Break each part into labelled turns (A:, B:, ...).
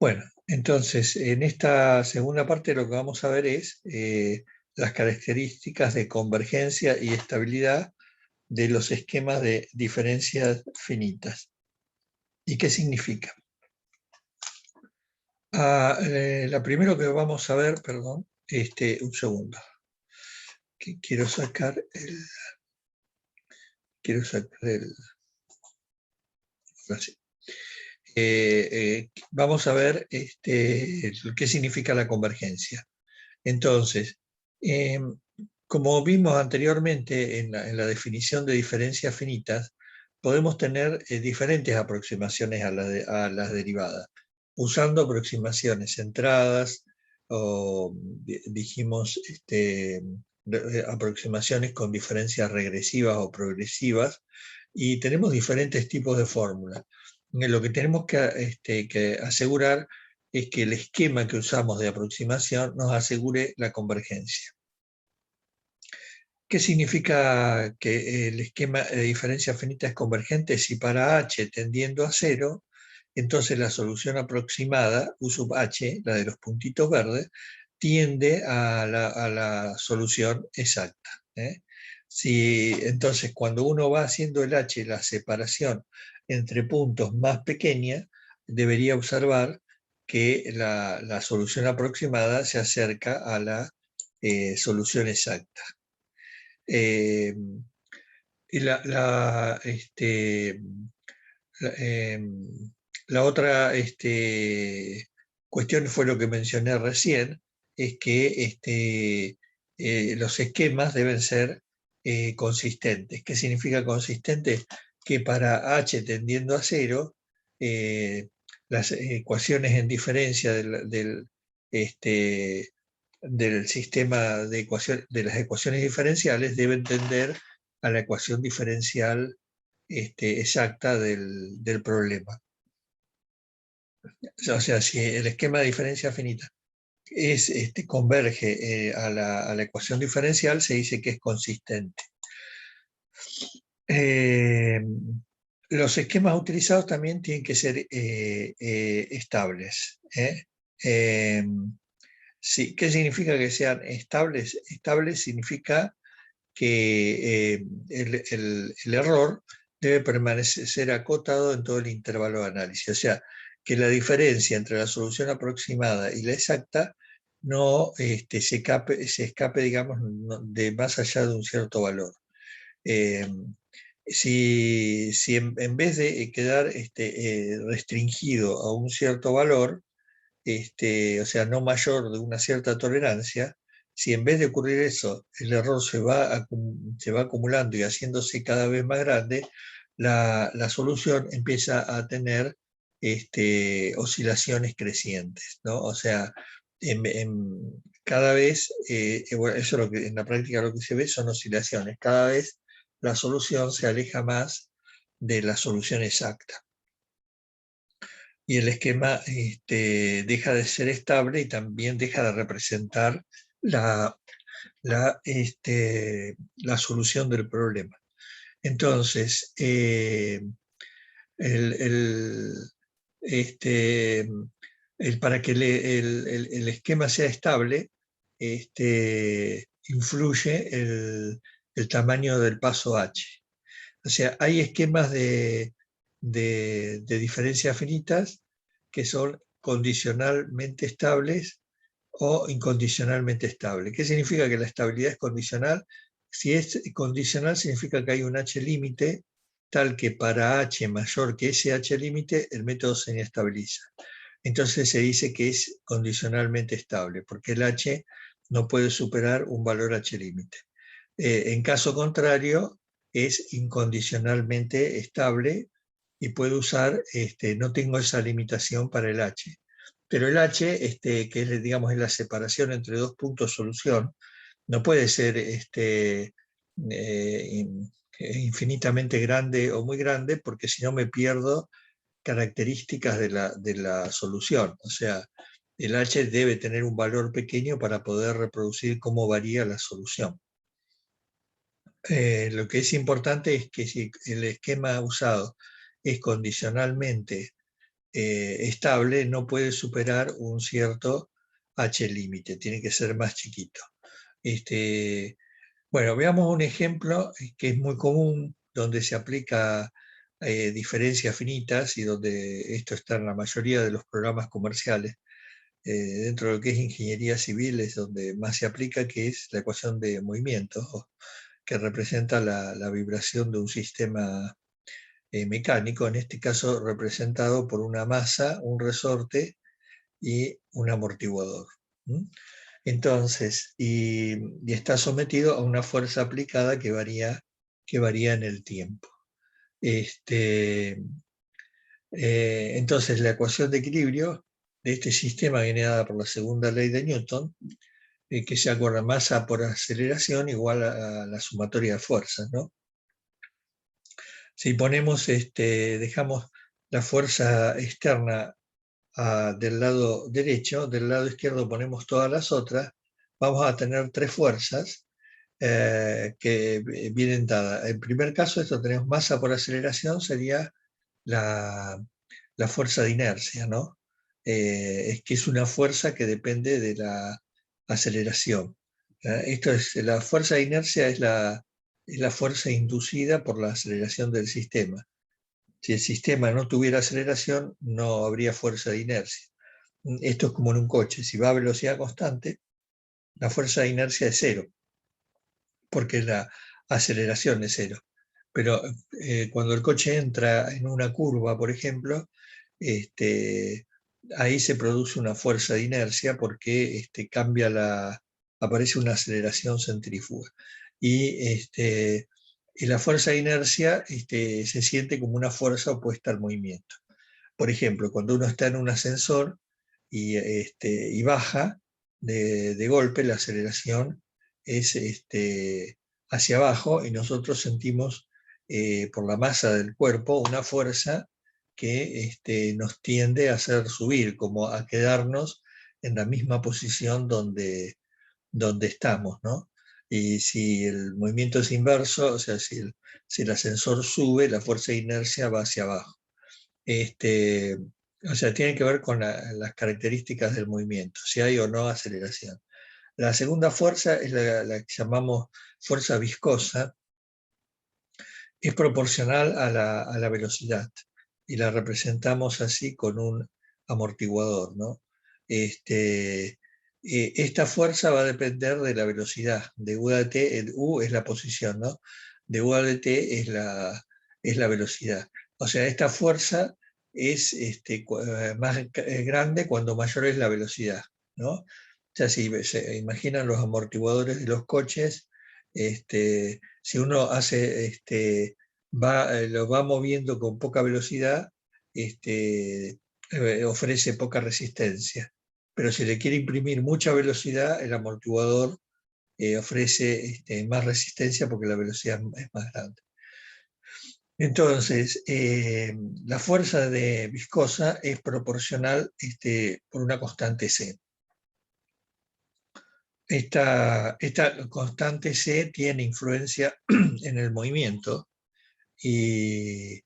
A: Bueno, entonces en esta segunda parte lo que vamos a ver es las características de convergencia y estabilidad de los esquemas de diferencias finitas. ¿Y qué significa? La primero que vamos a ver, perdón, un segundo, que quiero sacar el, así. Vamos a ver qué significa la convergencia. Entonces, eh, como vimos anteriormente en la definición de diferencias finitas, podemos tener diferentes aproximaciones a las derivadas, usando aproximaciones centradas, o dijimos aproximaciones con diferencias regresivas o progresivas, y tenemos diferentes tipos de fórmulas. Lo que tenemos que asegurar es que el esquema que usamos de aproximación nos asegure la convergencia. ¿Qué significa que el esquema de diferencia finita es convergente? Si para h tendiendo a 0, entonces la solución aproximada, U sub h, la de los puntitos verdes, tiende a la solución exacta. Entonces, cuando uno va haciendo el h, la separación entre puntos más pequeña, debería observar que la solución aproximada se acerca a la solución exacta. Eh, y la, la otra cuestión fue lo que mencioné recién, es que los esquemas deben ser consistentes. ¿Qué significa consistente? Que para h tendiendo a 0, las ecuaciones en diferencia del sistema de las ecuaciones diferenciales deben tender a la ecuación diferencial exacta del problema. O sea, si el esquema de diferencia finita converge a la ecuación diferencial, se dice que es consistente. Los esquemas utilizados también tienen que ser estables. Sí, ¿qué significa que sean estables? Estables significa que el error debe permanecer acotado en todo el intervalo de análisis. O sea, que la diferencia entre la solución aproximada y la exacta no se escape, digamos, de más allá de un cierto valor. Si en vez de quedar restringido a un cierto valor, o sea, no mayor de una cierta tolerancia, si en vez de ocurrir eso, el error se va acumulando y haciéndose cada vez más grande, la solución empieza a tener oscilaciones crecientes, ¿no? O sea, cada vez, bueno, eso es lo que en la práctica lo que se ve son oscilaciones, cada vez la solución se aleja más de la solución exacta. Y el esquema deja de ser estable y también deja de representar la solución del problema. Entonces, para que el esquema sea estable, influye el tamaño del paso H. O sea, hay esquemas de diferencias finitas que son condicionalmente estables o incondicionalmente estables. ¿Qué significa que la estabilidad es condicional? Si es condicional significa que hay un h límite tal que para h mayor que ese h límite el método se inestabiliza. Entonces se dice que es condicionalmente estable, porque el h no puede superar un valor h límite. En caso contrario, es incondicionalmente estable y puedo usar, no tengo esa limitación para el h. Pero el h, que es, digamos, es la separación entre dos puntos solución, no puede ser infinitamente grande o muy grande, porque si no me pierdo características de la solución. O sea, el h debe tener un valor pequeño para poder reproducir cómo varía la solución. Lo que es importante es que si el esquema usado es condicionalmente estable no puede superar un cierto H límite, tiene que ser más chiquito. Bueno, veamos un ejemplo que es muy común, donde se aplica diferencias finitas y donde esto está en la mayoría de los programas comerciales. Dentro de lo que es ingeniería civil es donde más se aplica, que es la ecuación de movimiento, que representa la vibración de un sistema mecánico, en este caso representado por una masa, un resorte y un amortiguador. Entonces, y está sometido a una fuerza aplicada que varía en el tiempo. Entonces, la ecuación de equilibrio de este sistema viene dada por la segunda ley de Newton, que se acuerda masa por aceleración igual a la sumatoria de fuerzas, ¿no? Si ponemos, dejamos la fuerza externa del lado derecho, del lado izquierdo ponemos todas las otras, vamos a tener tres fuerzas que vienen dadas. En primer caso, esto tenemos masa por aceleración, sería la fuerza de inercia, ¿no? Es que es una fuerza que depende de la aceleración. Esto es, la fuerza de inercia es la fuerza inducida por la aceleración del sistema. Si el sistema no tuviera aceleración, no habría fuerza de inercia. Esto es como en un coche, si va a velocidad constante, la fuerza de inercia es cero, porque la aceleración es cero. Pero cuando el coche entra en una curva, por ejemplo, ahí se produce una fuerza de inercia porque aparece una aceleración centrífuga. Y la fuerza de inercia se siente como una fuerza opuesta al movimiento. Por ejemplo, cuando uno está en un ascensor y baja de golpe, la aceleración es hacia abajo y nosotros sentimos por la masa del cuerpo una fuerza que nos tiende a hacer subir, como a quedarnos en la misma posición donde estamos, ¿no? Y si el movimiento es inverso, o sea, si el ascensor sube, la fuerza de inercia va hacia abajo. O sea, tiene que ver con las características del movimiento, si hay o no aceleración. La segunda fuerza es la que llamamos fuerza viscosa, es proporcional a la velocidad y la representamos así con un amortiguador, ¿no? Esta fuerza va a depender de la velocidad, de U a t, el U es la posición, ¿no? De U a t es la velocidad. O sea, esta fuerza es más grande cuando mayor es la velocidad, ¿no? O sea, si se imaginan los amortiguadores de los coches, si uno lo va moviendo con poca velocidad, ofrece poca resistencia. Pero si le quiere imprimir mucha velocidad, el amortiguador ofrece más resistencia porque la velocidad es más grande. Entonces, la fuerza de viscosa es proporcional por una constante C. Esta constante C tiene influencia en el movimiento y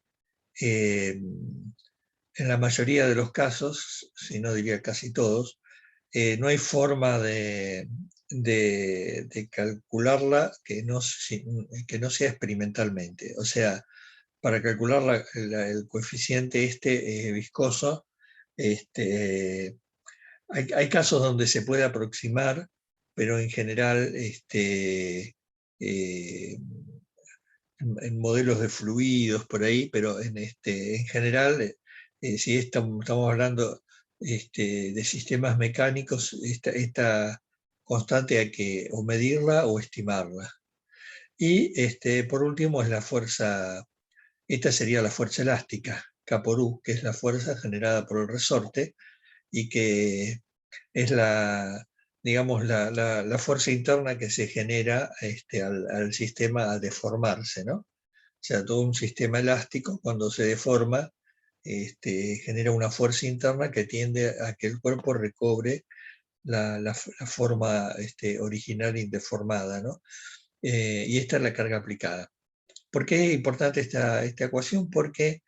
A: en la mayoría de los casos, si no diría casi todos, no hay forma de calcularla que no sea experimentalmente. O sea, para calcular el coeficiente viscoso, hay casos donde se puede aproximar, pero en general en modelos de fluidos por ahí, pero en general, si estamos hablando de sistemas mecánicos, esta constante hay que o medirla o estimarla. Y por último es la fuerza, esta sería la fuerza elástica, K por U, que es la fuerza generada por el resorte y que es digamos, la fuerza interna que se genera al sistema al deformarse, ¿no? O sea, todo un sistema elástico cuando se deforma genera una fuerza interna que tiende a que el cuerpo recobre la forma original indeformada, ¿no? Y esta es la carga aplicada. ¿Por qué es importante esta ecuación? Porque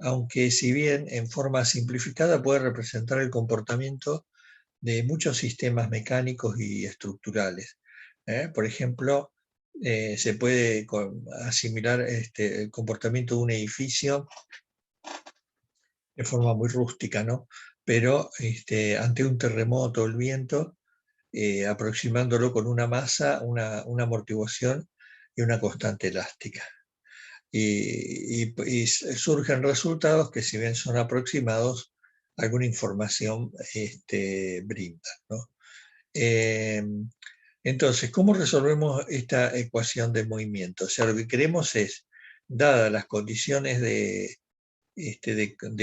A: aunque si bien en forma simplificada puede representar el comportamiento de muchos sistemas mecánicos y estructurales. Por ejemplo, se puede asimilar el comportamiento de un edificio de forma muy rústica, ¿no? Pero ante un terremoto o el viento, aproximándolo con una masa, una amortiguación y una constante elástica. Y surgen resultados que, si bien son aproximados, alguna información brinda, ¿no? Entonces, ¿cómo resolvemos esta ecuación de movimiento? O sea, lo que queremos es, dadas las condiciones de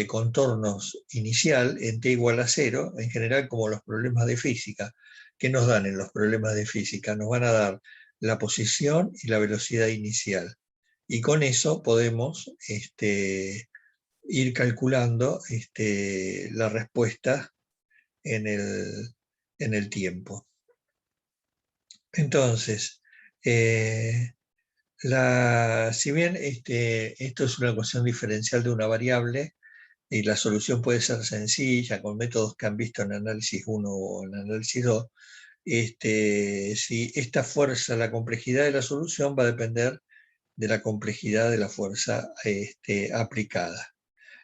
A: contornos inicial en t igual a 0, en general como los problemas de física. ¿Qué nos dan en los problemas de física? Nos van a dar la posición y la velocidad inicial. Y con eso podemos ir calculando la respuesta en el tiempo. Entonces, si bien esto es una ecuación diferencial de una variable, y la solución puede ser sencilla, con métodos que han visto en análisis 1 o en análisis 2, si esta fuerza, la complejidad de la solución va a depender de la complejidad de la fuerza aplicada.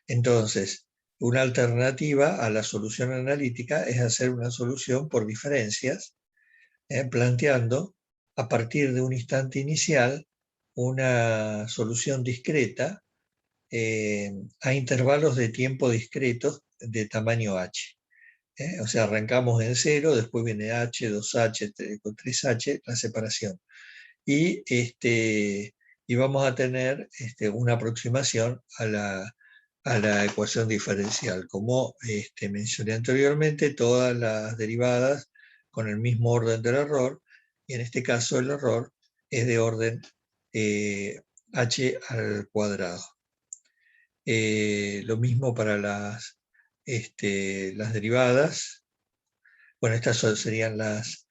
A: Entonces, una alternativa a la solución analítica es hacer una solución por diferencias, planteando a partir de un instante inicial una solución discreta a intervalos de tiempo discretos de tamaño h. O sea, arrancamos en 0, después viene h, 2h, 3h, la separación. Y vamos a tener una aproximación a la ecuación diferencial. Como mencioné anteriormente, todas las derivadas con el mismo orden del error, y en este caso el error es de orden h al cuadrado. Lo mismo para las derivadas. Bueno, estas serían las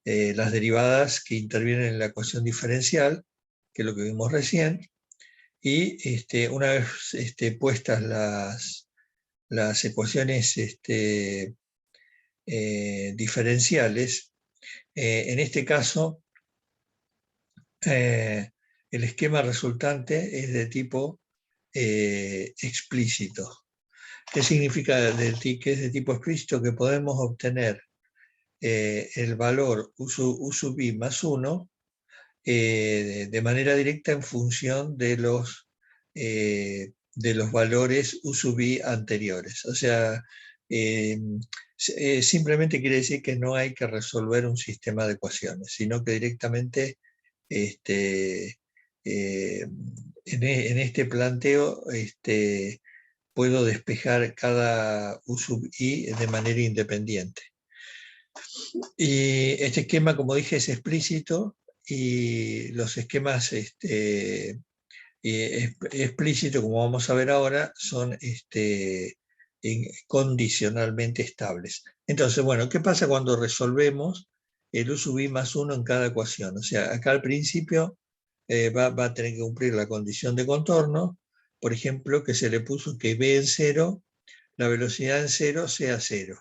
A: derivadas que intervienen en la ecuación diferencial, que es lo que vimos recién. Y una vez puestas las ecuaciones diferenciales, en este caso, el esquema resultante es de tipo explícito. ¿Qué significa que es de tipo explícito? Que podemos obtener el valor u sub i más 1 de manera directa en función de los valores u sub i anteriores. O sea, simplemente quiere decir que no hay que resolver un sistema de ecuaciones, sino que directamente en este planteo puedo despejar cada u sub i de manera independiente. Y este esquema, como dije, es explícito, y los esquemas explícitos, como vamos a ver ahora, son condicionalmente estables. Entonces, bueno, ¿qué pasa cuando resolvemos el u sub i más 1 en cada ecuación? O sea, acá al principio va a tener que cumplir la condición de contorno, por ejemplo, que se le puso que b en 0, la velocidad en 0 sea 0.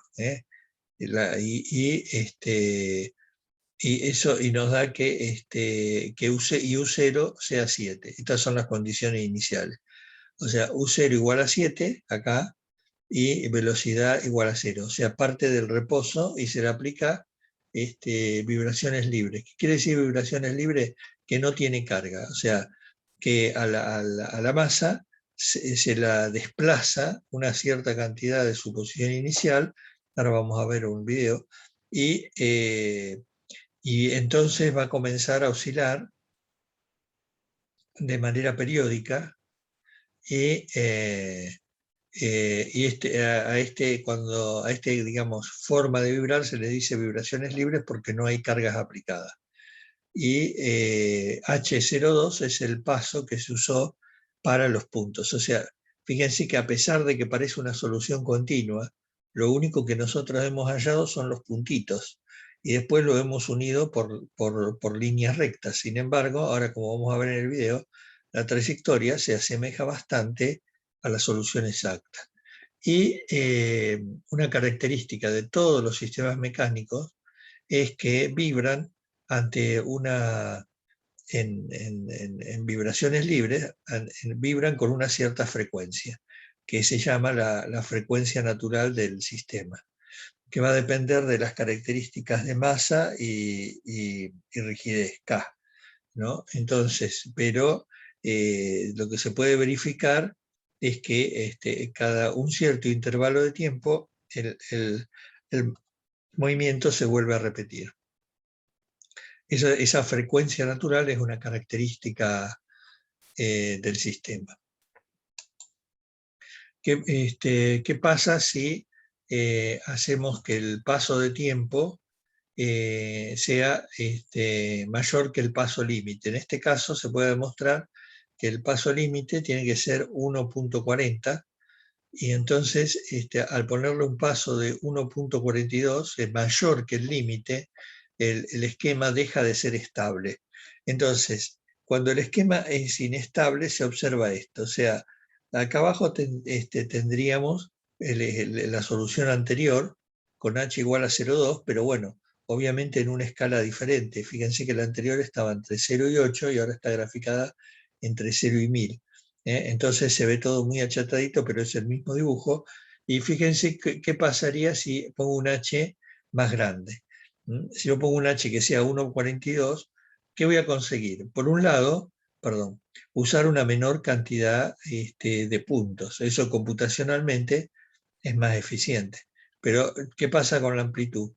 A: Y nos da que U0 sea 7. Estas son las condiciones iniciales. O sea, U0 igual a 7 acá, y velocidad igual a 0. O sea, parte del reposo, y se le aplica vibraciones libres. ¿Qué quiere decir vibraciones libres? Que no tiene carga. O sea, que a la masa se la desplaza una cierta cantidad de su posición inicial. Ahora vamos a ver un video. Y entonces va a comenzar a oscilar de manera periódica, y cuando a digamos, forma de vibrar se le dice vibraciones libres porque no hay cargas aplicadas. Y H02 es el paso que se usó para los puntos. O sea, fíjense que a pesar de que parece una solución continua, lo único que nosotros hemos hallado son los puntitos, y después lo hemos unido por líneas rectas. Sin embargo, ahora, como vamos a ver en el video, la trayectoria se asemeja bastante a la solución exacta. Y una característica de todos los sistemas mecánicos es que vibran ante en vibraciones libres, vibran con una cierta frecuencia, que se llama la frecuencia natural del sistema, que va a depender de las características de masa y rigidez K, ¿no? Entonces, pero lo que se puede verificar es que cada un cierto intervalo de tiempo el movimiento se vuelve a repetir. Esa frecuencia natural es una característica del sistema. ¿Qué pasa si hacemos que el paso de tiempo sea mayor que el paso límite? En este caso se puede demostrar que el paso límite tiene que ser 1.40, y entonces al ponerle un paso de 1.42 es mayor que el límite, el esquema deja de ser estable. Entonces, cuando el esquema es inestable, se observa esto. O sea, acá abajo tendríamos la solución anterior con h igual a 0,2, pero bueno, obviamente en una escala diferente. Fíjense que la anterior estaba entre 0 y 8 y ahora está graficada entre 0 y 1000. Entonces se ve todo muy achatadito, pero es el mismo dibujo. Y fíjense qué pasaría si pongo un h más grande. Si yo pongo un h que sea 1,42, ¿qué voy a conseguir? Por un lado, usar una menor cantidad de puntos. Eso computacionalmente es más eficiente. Pero, ¿qué pasa con la amplitud?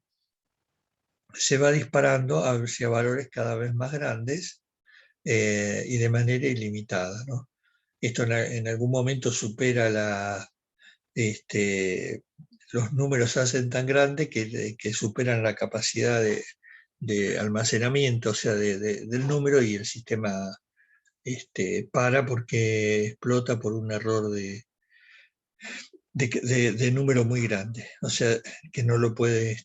A: Se va disparando hacia valores cada vez más grandes y de manera ilimitada, ¿no? Esto en algún momento supera los números se hacen tan grandes que superan la capacidad de almacenamiento, o sea, del número, y el sistema para porque explota por un error de número muy grande, o sea, que no lo puede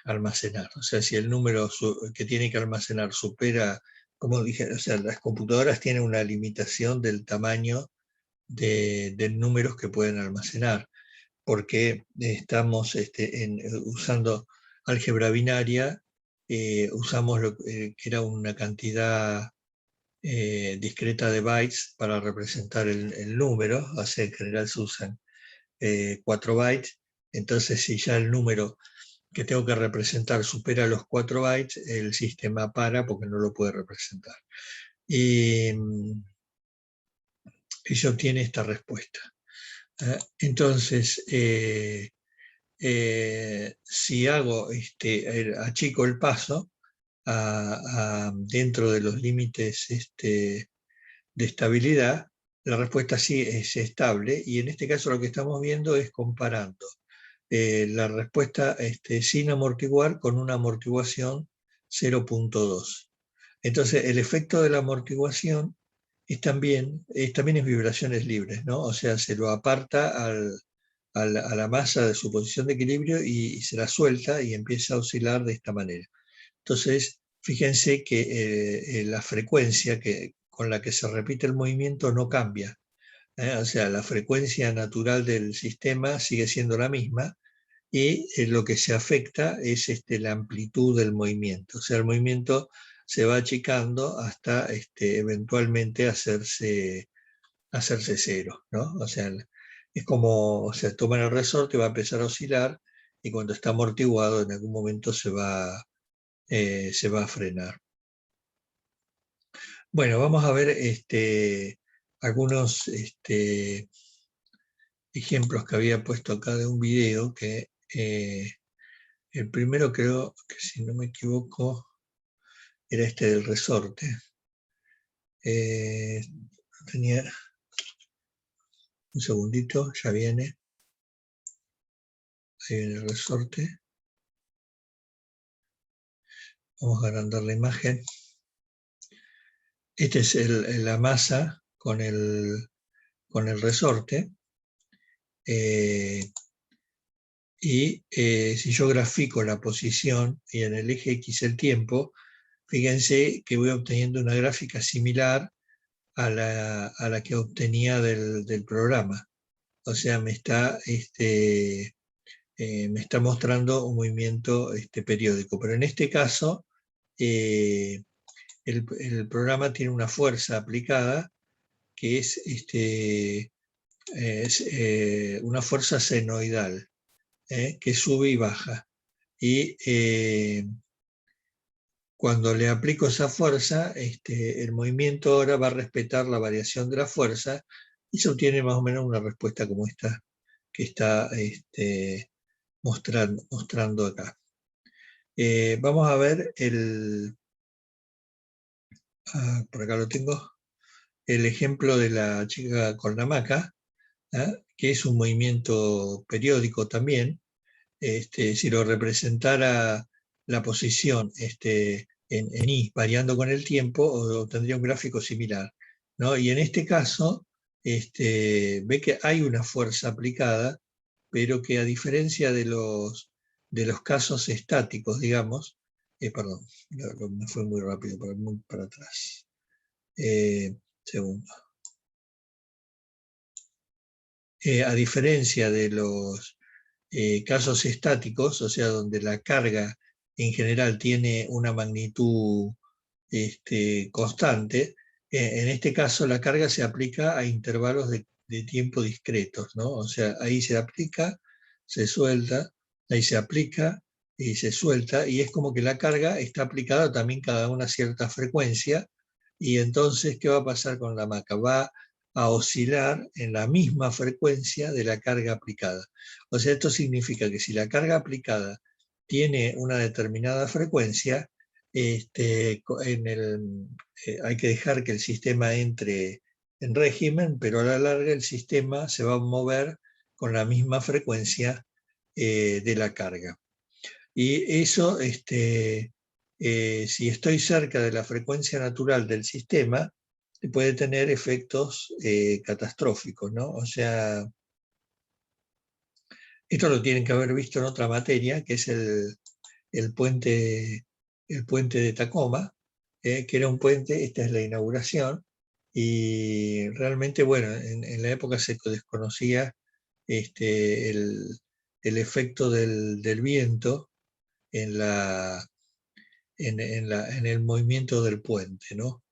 A: almacenar. O sea, si el número que tiene que almacenar supera, como dije, o sea, las computadoras tienen una limitación del tamaño de números que pueden almacenar, porque estamos usando álgebra binaria, usamos que era una cantidad discreta de bytes para representar el número, o sea, en general se usan 4 bytes, entonces si ya el número que tengo que representar supera los 4 bytes, el sistema para porque no lo puede representar. Y eso obtiene esta respuesta. Entonces, si hago achico el paso dentro de los límites de estabilidad, la respuesta sí es estable, y en este caso lo que estamos viendo es comparando la respuesta sin amortiguar con una amortiguación 0.2. Entonces, el efecto de la amortiguación también es vibraciones libres, ¿no? O sea, se lo aparta a la masa de su posición de equilibrio y se la suelta y empieza a oscilar de esta manera. Entonces, fíjense que la frecuencia con la que se repite el movimiento no cambia. O sea, la frecuencia natural del sistema sigue siendo la misma, y lo que se afecta es la amplitud del movimiento. O sea, el movimiento se va achicando hasta eventualmente hacerse cero, ¿no? O sea, es como, o sea, toman el resorte, va a empezar a oscilar, y cuando está amortiguado en algún momento se va a frenar. Bueno, vamos a ver algunos ejemplos que había puesto acá de un video que el primero, creo que si no me equivoco, era del resorte. Tenía un segundito, ya viene. Ahí viene el resorte. Vamos a agrandar la imagen. Esta es la masa con el resorte. Y si yo grafico la posición y en el eje X el tiempo, fíjense que voy obteniendo una gráfica similar a la que obtenía del programa. O sea, me está mostrando un movimiento periódico. Pero en este caso, el programa tiene una fuerza aplicada que es, una fuerza senoidal, que sube y baja. Y cuando le aplico esa fuerza, el movimiento ahora va a respetar la variación de la fuerza y se obtiene más o menos una respuesta como esta que está mostrando acá. Vamos a ver por acá lo tengo, el ejemplo de la chica con la hamaca, que es un movimiento periódico también. Si lo representara la posición en Y variando con el tiempo, obtendría un gráfico similar, ¿no? Y en este caso, ve que hay una fuerza aplicada, pero que a diferencia de los casos estáticos, digamos, perdón, me fue muy rápido, muy para atrás. Segundo. A diferencia de los casos estáticos, o sea, donde la carga en general tiene una magnitud constante, en este caso la carga se aplica a intervalos de tiempo discretos, ¿no? O sea, ahí se aplica, se suelta, ahí se aplica y se suelta, y es como que la carga está aplicada también cada una cierta frecuencia, y entonces, ¿qué va a pasar con la hamaca? Va a oscilar en la misma frecuencia de la carga aplicada. O sea, esto significa que si la carga aplicada tiene una determinada frecuencia, hay que dejar que el sistema entre en régimen, pero a la larga el sistema se va a mover con la misma frecuencia de la carga. Y eso, si estoy cerca de la frecuencia natural del sistema, puede tener efectos catastróficos, ¿no? O sea, esto lo tienen que haber visto en otra materia, que es el puente de Tacoma, que era un puente, esta es la inauguración, y realmente, bueno, en la época se desconocía el efecto del viento en el movimiento del puente, ¿no?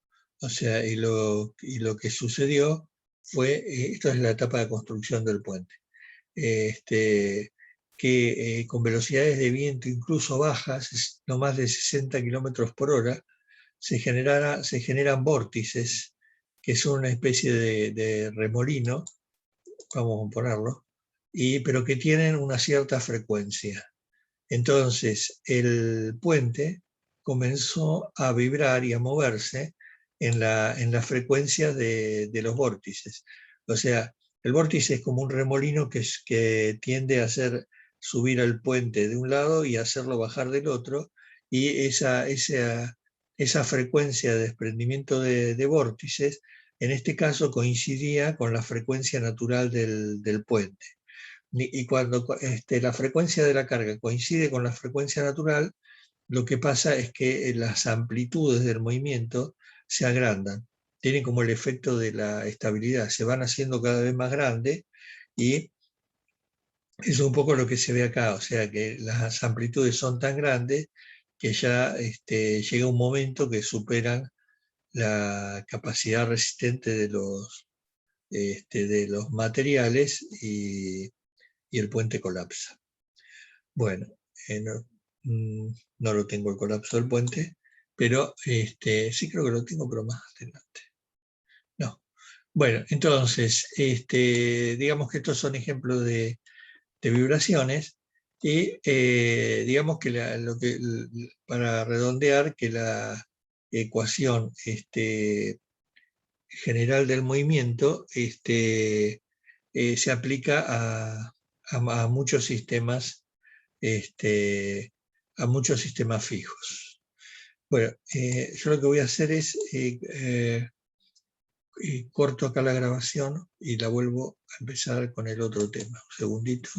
A: O sea, y lo que sucedió fue, esto es la etapa de construcción del puente, que con velocidades de viento incluso bajas, no más de 60 kilómetros por hora, se generan vórtices, que son una especie de remolino, vamos a ponerlo, pero que tienen una cierta frecuencia. Entonces, el puente comenzó a vibrar y a moverse en la frecuencia de los vórtices. O sea, el vórtice es como un remolino que tiende a hacer subir al puente de un lado y hacerlo bajar del otro, y esa frecuencia de desprendimiento de vórtices, en este caso coincidía con la frecuencia natural del puente. Y cuando la frecuencia de la carga coincide con la frecuencia natural, lo que pasa es que las amplitudes del movimiento se agrandan. Tienen como el efecto de la estabilidad, se van haciendo cada vez más grandes, y eso es un poco lo que se ve acá. O sea que las amplitudes son tan grandes que ya llega un momento que superan la capacidad resistente de los materiales, y el puente colapsa. Bueno, no lo tengo el colapso del puente, pero sí creo que lo tengo, pero más adelante. No. Bueno, entonces, digamos que estos son ejemplos de vibraciones, y digamos que, para redondear, que la ecuación general del movimiento se aplica a muchos sistemas, a muchos sistemas fijos. Bueno, yo lo que voy a hacer es corto acá la grabación y la vuelvo a empezar con el otro tema. Un segundito.